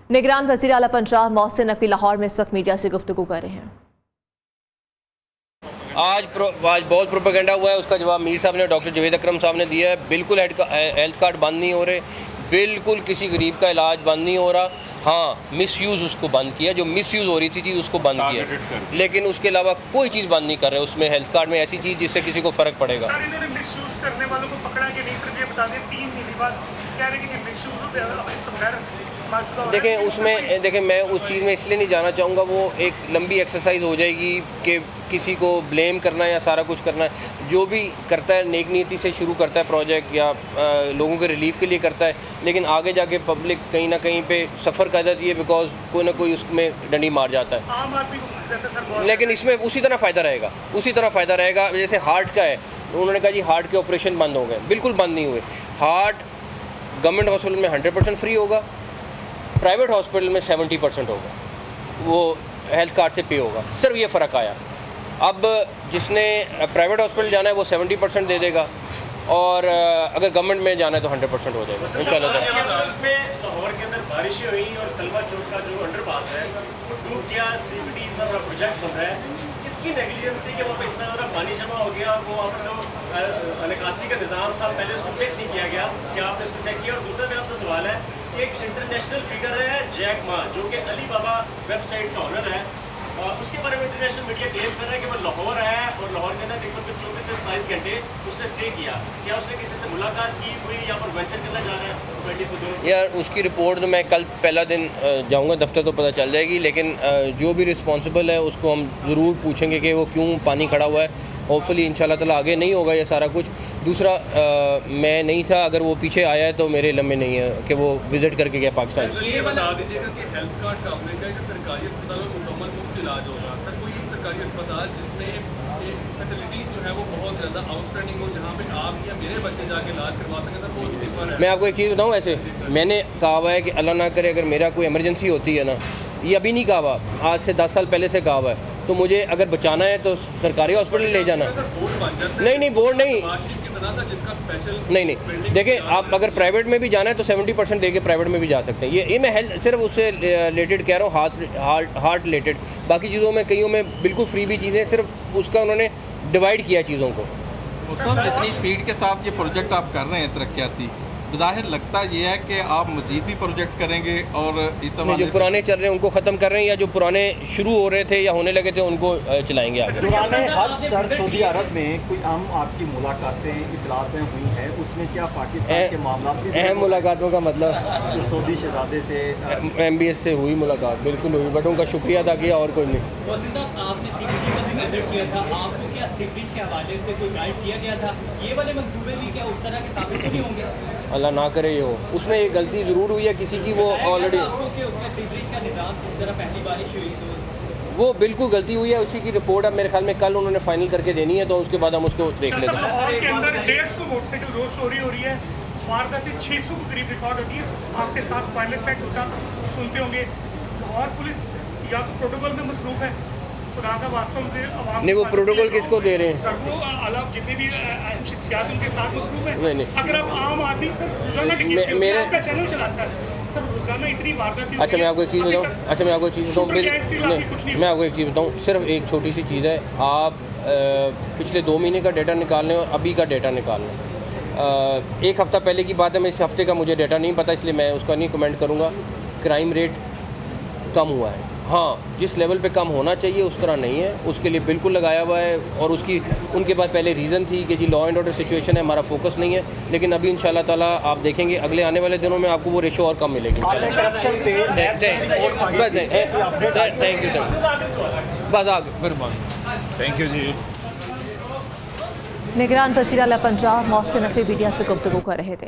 निगरान वज़ीर आला पंजाब मोहसिन नकवी लाहौर में इस वक्त मीडिया से गुफ्तगू कर रहे हैं। आज बहुत प्रोपेगेंडा हुआ है, उसका जवाब मीर साहब ने, डॉक्टर जवेद अकरम साहब ने दिया है। बिल्कुल हेल्थ कार्ड बंद नहीं हो रहे, बिल्कुल किसी गरीब का इलाज बंद नहीं हो रहा। हाँ, मिसयूज़ उसको बंद किया, जो मिसयूज़ हो रही थी चीज़ उसको बंद किया, लेकिन उसके अलावा कोई चीज़ बंद नहीं कर रहे उसमें हेल्थ कार्ड में ऐसी चीज़ जिससे किसी को फ़र्क पड़ेगा। सर, इन्होंने मिसयूज़ करने वालों को पकड़ा कि नहीं? सिर्फ ये बता दें 3 महीने बाद कह रहे हैं कि मिसयूज़ देखें उसमें, देखें मैं उस चीज़ में इसलिए नहीं जाना चाहूँगा, वो एक लंबी एक्सरसाइज हो जाएगी कि किसी को ब्लेम करना है या सारा कुछ करना है। जो भी करता है नेक नीति से शुरू करता है प्रोजेक्ट या लोगों के रिलीफ के लिए करता है, लेकिन आगे जाके पब्लिक कहीं ना कहीं पे सफ़र कर जाती है, बिकॉज कोई ना कोई उसमें डंडी मार जाता है। आम आदमी को फ़ायदा है सर, लेकिन इसमें उसी तरह फ़ायदा रहेगा, उसी तरह फ़ायदा रहेगा। जैसे हार्ट का है, उन्होंने कहा जी हार्ट के ऑपरेशन बंद हो गए, बिल्कुल बंद नहीं हुए। हार्ट गवर्नमेंट हॉस्पिटल में 100% फ्री होगा, प्राइवेट हॉस्पिटल में 70% होगा, वो हेल्थ कार्ड से पे होगा। सिर्फ ये फ़र्क आया। अब जिसने प्राइवेट हॉस्पिटल जाना है वो 70% दे देगा, और अगर गवर्नमेंट में जाना है तो 100% हो जाएगा इंशाल्लाह। लाहौर के अंदर बारिश हुई और तलवा चौक का जो अंडरपास है वो डूब गया, सीपीडी इतना बड़ा प्रोजेक्ट बन रहा है, इसकी नेग्लिजेंस थी कि वहाँ पे इतना ज़्यादा पानी जमा हो गया, वो वहाँ पर जो निकासी का निज़ाम था पहले उसको चेक नहीं किया गया, क्या आपने इसको चेक किया? और दूसरा मेरा आपसे सवाल है, एक इंटरनेशनल फिगर है जैक मा, जो कि अली बाबा वेबसाइट का ऑनर है, उसके बारे में इंटरनेशनल मीडिया क्लेम कर रहा है कि वो लाहौर आया और लाहौर के अंदर तकरीबन 24 से 27 घंटे उसने स्टे किया। क्या उसने किसी से मुलाकात की, कोई यहाँ पर वेंचर करना जा रहा है? यार उसकी रिपोर्ट तो मैं कल पहला दिन जाऊँगा दफ्तर तो पता चल जाएगी, लेकिन जो भी रिस्पॉन्सिबल है उसको हम ज़रूर पूछेंगे कि वो क्यों पानी खड़ा हुआ है। होपफुली इंशाल्लाह ताला आगे नहीं होगा ये सारा कुछ। दूसरा मैं नहीं था, अगर वो पीछे आया है तो मेरे लम्हे नहीं है कि वो विज़िट करके गया पाकिस्तान। ये बता दीजिएगा कि हेल्थ कार्ड का आपने कहा कि सरकारी अस्पतालों में मुकम्मल मुफ्त इलाज होगा। सर कोई एक सरकारी अस्पताल जिसमें फैसिलिटीज़ जो है वो बहुत ज़्यादा आउटस्टैंडिंग हो, जहाँ पे आप या मेरे बच्चे जाके इलाज करवा सकें, सर वो प्रिफर है? मैं आपको एक चीज़ बताऊँ, ऐसे मैंने कहा हुआ है कि अल्लाह ना करे अगर मेरा कोई इमरजेंसी होती है ना, ये अभी नहीं कहा हुआ, आज से 10 साल पहले से कहा हुआ है, तो मुझे अगर बचाना है तो सरकारी हॉस्पिटल ले जाना। नहीं बोर्ड नहीं, नहीं देखिए, आप अगर प्राइवेट में भी जाना है तो 70% देके प्राइवेट में भी जा सकते हैं। ये मैं हेल्थ सिर्फ उससे रिलेटेड कह रहा हूँ, हार्ट रिलेटेड। बाकी चीज़ों में कईयों में बिल्कुल फ्री भी चीज़ें, सिर्फ उसका उन्होंने डिवाइड किया चीज़ों को। जितनी स्पीड के साथ ये प्रोजेक्ट आप कर रहे हैं तरक्याती, ज़ाहिर लगता ये है कि आप मज़ीद भी प्रोजेक्ट करेंगे, और इस समय जो पुराने चल रहे हैं उनको ख़त्म कर रहे हैं, या जो पुराने शुरू हो रहे थे या होने लगे थे उनको चलाएंगे आगे। पुराने हज सर सऊदी अरब में कोई अहम आपकी मुलाकातें इतलातें हुई हैं, उसमें क्या पाकिस्तान के मामला अहम मुलाकातों का मतलब जो सऊदी शहजादे से MBS से हुई मुलाकात, बिल्कुल हुई, बट उनका शुक्रिया अदा किया और कोई नहीं। आपने किया था, आपको क्या सीपीडी के हवाले से कोई गाइड किया गया था? ये वाले मंसूबे भी क्या उस तरह के साबित नहीं होंगे? अल्लाह ना करे ये हो। उसमें एक गलती ज़रूर हुई है किसी की, वो ऑलरेडी वो बिल्कुल गलती हुई है, उसी की रिपोर्ट अब मेरे ख्याल में कल उन्होंने फाइनल करके देनी है, तो उसके बाद हम उसको देख लेते हैं। लाहौर के अंदर 150 मोटरसाइकिल रोज चोरी हो रही है, वारदातें 600 के करीब रिकॉर्ड होती है। आपके साथ वायरलेस एक्ट होता सुनते होंगे, लाहौर पुलिस या तो प्रोटोकॉल में मसरूफ है, खुदा का वास्ता उनके नहीं, वो प्रोटोकॉल किसको दे रहे हैं? सर वो अलग जितने भी शख्सियात उनके साथ मसरूफ है। नहीं। अगर आप आम आदमी सर रोजाना मेरे आपका चैनल चलाता है सर, रोजाना इतनी वारदातें। अच्छा मैं आपको एक चीज़ बताऊँ, मैं आपको एक चीज़ बताऊँ, सिर्फ एक छोटी सी चीज़ है। आप पिछले 2 महीने का डेटा निकाल लें और अभी का डेटा निकाल लें। एक हफ़्ता पहले की बात है, मैं इस हफ़्ते का मुझे डेटा नहीं पता, इसलिए मैं उसका नहीं कमेंट करूँगा। क्राइम रेट कम हुआ है, हाँ, जिस लेवल पे कम होना चाहिए उस तरह नहीं है, उसके लिए बिल्कुल लगाया हुआ है। और उसकी उनके पास पहले रीज़न थी कि जी लॉ एंड ऑर्डर सिचुएशन है, हमारा फोकस नहीं है, लेकिन अभी इंशाल्लाह ताला आप देखेंगे अगले आने वाले दिनों में आपको वो रेशो और कम मिलेगी। थैंक यू बस आगे थैंक यू जी। निगरान वज़ीर आला पंजाब मोहसिन नकवी मीडिया से गुफ्तगू कर रहे थे।